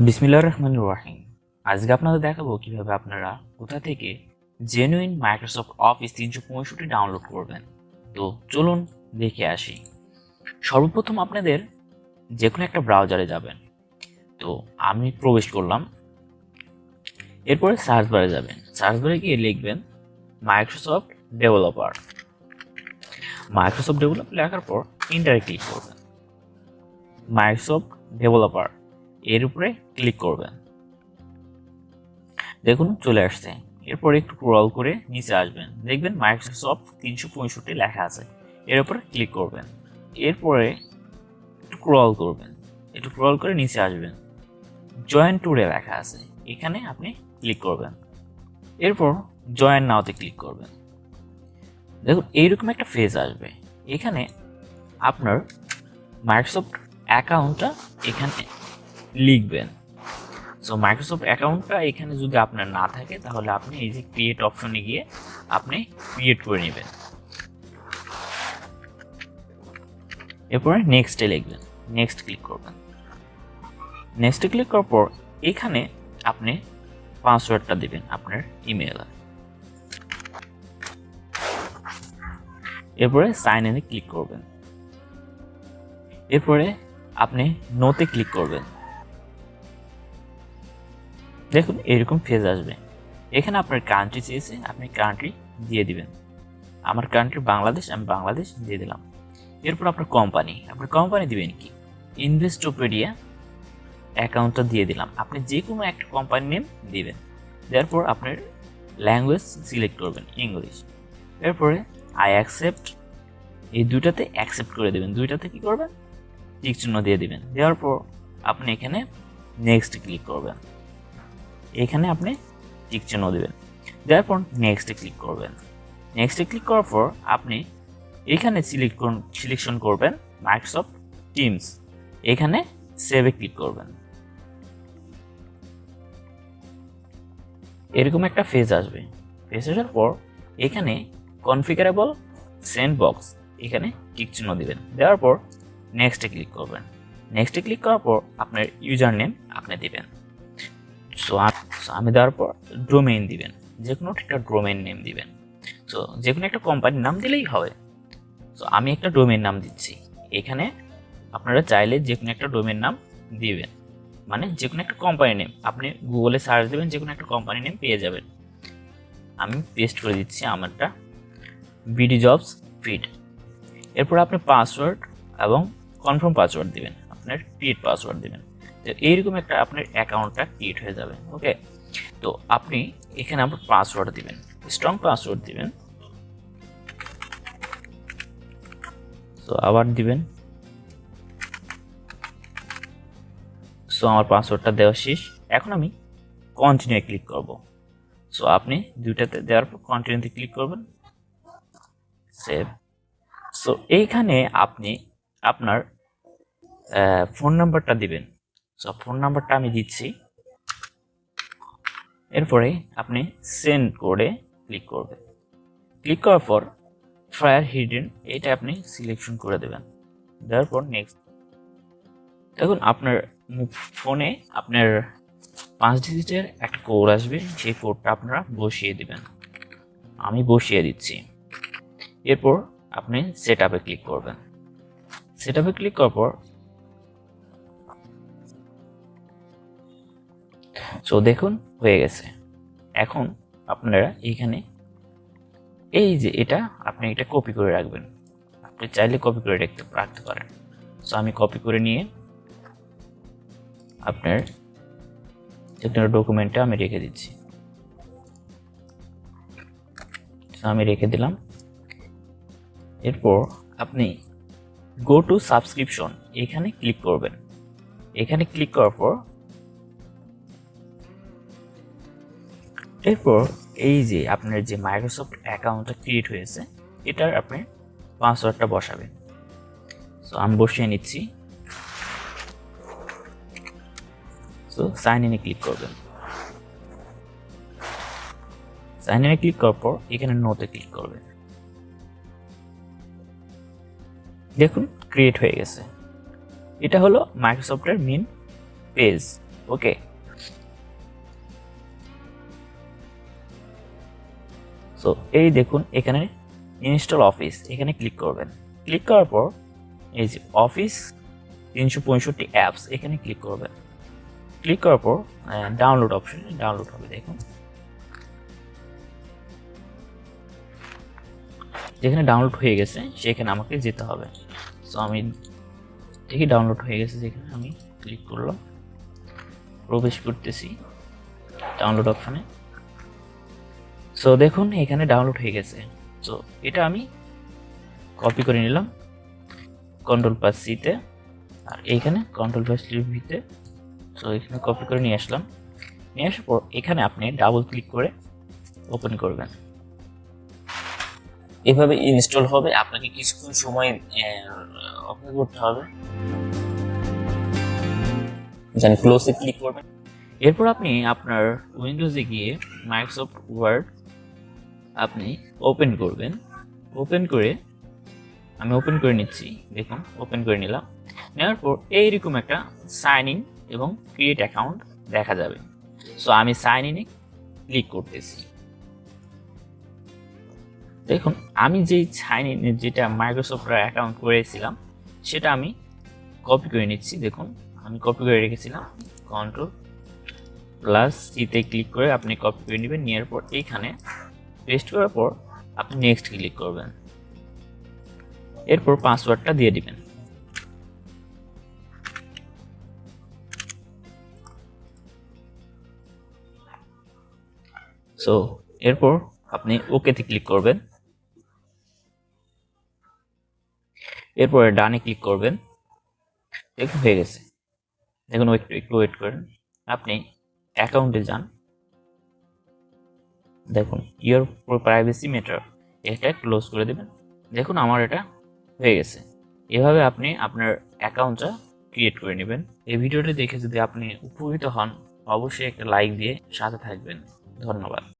বিসমিল্লাহির রহমানির রহিম। আজকে আপনাদের দেখাবো কিভাবে আপনারা কোথা থেকে জেনুইন মাইক্রোসফট অফিস 365 ডাউনলোড করবেন। তো চলুন দেখে আসি। সর্বপ্রথম আপনাদের যে কোনো একটা ব্রাউজারে যাবেন। তো আমি প্রবেশ করলাম। এরপরে সার্চ বারে যাবেন। সার্চ বারে গিয়ে লিখবেন মাইক্রোসফট ডেভেলপার। মাইক্রোসফট ডেভেলপার লেখার পর ইন্টারে ক্লিক করবেন। মাইক্রোসফট ডেভেলপার এর উপরে ক্লিক করবেন। দেখুন চলে আসছে। এরপরে একটু স্ক্রল করে নিচে আসবেন, দেখবেন মাইক্রোসফট 365 লেখা আছে, এর উপরে ক্লিক করবেন। এরপরে একটু স্ক্রল করবেন, একটু স্ক্রল করে নিচে আসবেন, জয়েন ট্যুরে লেখা আছে, এখানে আপনি ক্লিক করবেন। এরপর জয়েন নাওতে ক্লিক করবেন। দেখুন এইরকম একটা ফেজ আসবে। এখানে আপনার মাইক্রোসফট অ্যাকাউন্টটা এখানে লিখবেন। সো মাইক্রোসফট অ্যাকাউন্টটা এখানে যদি আপনার না থাকে তাহলে আপনি এই যে ক্রিয়েট অপশনে গিয়ে আপনি ক্রিয়েট করে নেবেন। এরপরে নেক্সটে লিখবেন, নেক্সট ক্লিক করবেন। নেক্সটে ক্লিক করার পর এখানে আপনি পাসওয়ার্ডটা দিবেন আপনার ইমেইলে। এরপরে সাইন ইনে ক্লিক করবেন। এরপরে আপনি নোতে ক্লিক করবেন। দেখুন এরকম ফেজ আসবে। এখানে আপনার কান্ট্রি চেয়েছে, আপনি কান্ট্রি দিয়ে দিবেন। আমার কান্ট্রি বাংলাদেশ, আমি বাংলাদেশ দিয়ে দিলাম। এরপর আপনার কোম্পানি দিবেন কি, ইনভেস্টোপেডিয়া অ্যাকাউন্টটা দিয়ে দিলাম। আপনি যে কোনো একটা কোম্পানি নেম দিবেন। দেওয়ার পর আপনার ল্যাঙ্গুয়েজ সিলেক্ট করবেন ইংলিশ। এরপরে আই অ্যাকসেপ্ট, এই দুইটাতে অ্যাকসেপ্ট করে দেবেন। দুইটাতে কি করবেন, টিক চিহ্ন দিয়ে দিবেন। দেওয়ার পর আপনি এখানে নেক্সট ক্লিক করবেন। এখানে আপনি টিক চিহ্ন দেবেন। দেওয়ার পর নেক্সটে ক্লিক করবেন। নেক্সটে ক্লিক করার পর আপনি এখানে সিলেকশন করবেন মাইক্রোসফট টিমস। এখানে সেভে ক্লিক করবেন। এরকম একটা ফেজ আসবে। ফেজ আসার পর এখানে কনফিগারেবল স্যান্ডবক্স, এখানে টিক চিহ্ন দিবেন। দেওয়ার পর নেক্সটে ক্লিক করবেন। নেক্সটে ক্লিক করার পর আপনার ইউজার নেম আপনি দিবেন। সো আমি দেওয়ার পর ডোমেইন দিবেন, যে কোনো একটা ডোমেইন নেম দিবেন। সো যে কোনো একটা কোম্পানির নাম দিলেই হবে। সো আমি একটা ডোমেইন নাম দিচ্ছি। এখানে আপনারা চাইলে যে কোনো একটা ডোমেইন নাম দিবেন, মানে যে কোনো একটা কোম্পানি নেম। আপনি গুগলে সার্চ দেবেন, যে কোনো একটা কোম্পানি নেম পেয়ে যাবেন। আমি পেস্ট করে দিচ্ছি আমারটা, বিডি জবস ফিড। এরপর আপনি পাসওয়ার্ড এবং কনফার্ম পাসওয়ার্ড দিবেন, আপনার ক্রিয়েট পাসওয়ার্ড দিবেন। তো এইরকম একটা আপনার অ্যাকাউন্টটা ক্রিয়েট হয়ে যাবে। ওকে, তো আপনি এখানে আপনার পাসওয়ার্ড দিবেন, স্ট্রং পাসওয়ার্ড দিবেন। তো আবার দিবেন। সো আমার পাসওয়ার্ডটা দেওয়া শেষ। এখন আমি কন্টিনিউ ক্লিক করব। সো আপনি দুইটাতে দেওয়ার পর কন্টিনিউতে ক্লিক করবেন, সেভ। সো এইখানে আপনি আপনার ফোন নাম্বারটা দিবেন। সো ফোন নাম্বারটা আমি দিচ্ছি। এরপরে আপনি সেন্ড করে ক্লিক করবেন। ক্লিক করার পর ফায়ার হিডেন, এটা আপনি সিলেকশন করে দেবেন। দেওয়ার পর নেক্সট। দেখুন আপনার ফোনে আপনার 5 ডিজিটের একটা কোড আসবে, সেই কোডটা আপনারা বসিয়ে দিবেন। আমি বসিয়ে দিচ্ছি। এরপর আপনি সেট আপে ক্লিক করবেন। সেট আপে ক্লিক করার পর সো দেখুন হয়ে গেছে। এখন আপনারা এইখানে এই যে এটা আপনি এটা কপি করে রাখবেন। আপনি চাইলে কপি করে রাখতে পারেন। সো আমি কপি করে নিয়ে আপনার ডকুমেন্টে আমি রেখে দিচ্ছি। আমি রেখে দিলাম। এরপর আপনি গো টু সাবস্ক্রিপশন, এখানে ক্লিক করবেন। এখানে ক্লিক করার পর এরপর এই যে আপনার যে মাইক্রোসফট অ্যাকাউন্টটা ক্রিয়েট হয়েছে, এটার আপনি পাসওয়ার্ডটা বসাবেন। সো আমি বসিয়ে নিচ্ছি। সো সাইন ইনে ক্লিক করবেন। সাইন ইনে ক্লিক করার পর এখানে নোতে ক্লিক করবেন। দেখুন ক্রিয়েট হয়ে গেছে। এটা হলো মাইক্রোসফটের মেইন পেজ। ওকে, সো এই দেখুন এখানে ইনস্টল অফিস, এখানে ক্লিক করবেন। ক্লিক করার পর এই যে অফিস 365 অ্যাপস, এখানে ক্লিক করবেন। ক্লিক করার পর ডাউনলোড অপশনে ডাউনলোড হবে। দেখুন যেখানে ডাউনলোড হয়ে গেছে সেখানে আমাকে যেতে হবে। সো আমি দেখি ডাউনলোড হয়ে গেছে, যেখানে আমি ক্লিক করলাম, প্রবেশ করতেছি ডাউনলোড অপশনে। সো দেখুন এখানে ডাউনলোড হয়ে গেছে। সো এটা আমি কপি করে নিলাম Ctrl+C-তে, আর এইখানে Ctrl+V-তে। সো এখানে কপি করে নিয়ে আসলাম। নিয়ে আসার পর এখানে আপনি ডাবল ক্লিক করে ওপেন করবেন। এভাবে ইনস্টল হবে, আপনাকে কিছুক্ষণ সময় অপেক্ষা করতে হবে। জানি ক্লোজে ক্লিক করবেন। এরপর আপনি আপনার উইন্ডোজে গিয়ে মাইক্রোসফট ওয়ার্ড আপনি ওপেন করবেন। ওপেন করে আমি ওপেন করে নিচ্ছি। দেখুন ওপেন করে নিলাম। নেওয়ার পর এইরকম একটা সাইন ইন এবং ক্রিয়েট অ্যাকাউন্ট দেখা যাবে। সো আমি সাইন ইনে ক্লিক করতেছি। দেখুন আমি যেই সাইন ইনে যেটা মাইক্রোসফট অ্যাকাউন্ট করেছিলাম সেটা আমি কপি করে নিচ্ছি। দেখুন আমি কপি করে রেখেছিলাম। Ctrl+C-তে ক্লিক করে আপনি কপি করে নেবেন। নেওয়ার পর এইখানে পেস্ট করার পর আপনি নেক্সট ক্লিক করবেন। এরপর পাসওয়ার্ডটা দিয়ে দিবেন। সো এরপর আপনি ওকেতে ক্লিক করবেন। এরপরে ডানে ক্লিক করবেন। দেখুন হয়ে গেছে। দেখুন একটু ওয়েট করেন। আপনি অ্যাকাউন্টে যান। দেখুন ইওর প্রাইভেসি ম্যাটার, এটা ক্লোজ করে দেবেন। দেখুন আমার এটা হয়ে গেছে। এভাবে আপনি আপনার অ্যাকাউন্টটা ক্রিয়েট করে নেবেন। এই ভিডিওটি দেখে যদি আপনি উপকৃত হন অবশ্যই একটা লাইক দিয়ে সাথে থাকবেন। ধন্যবাদ।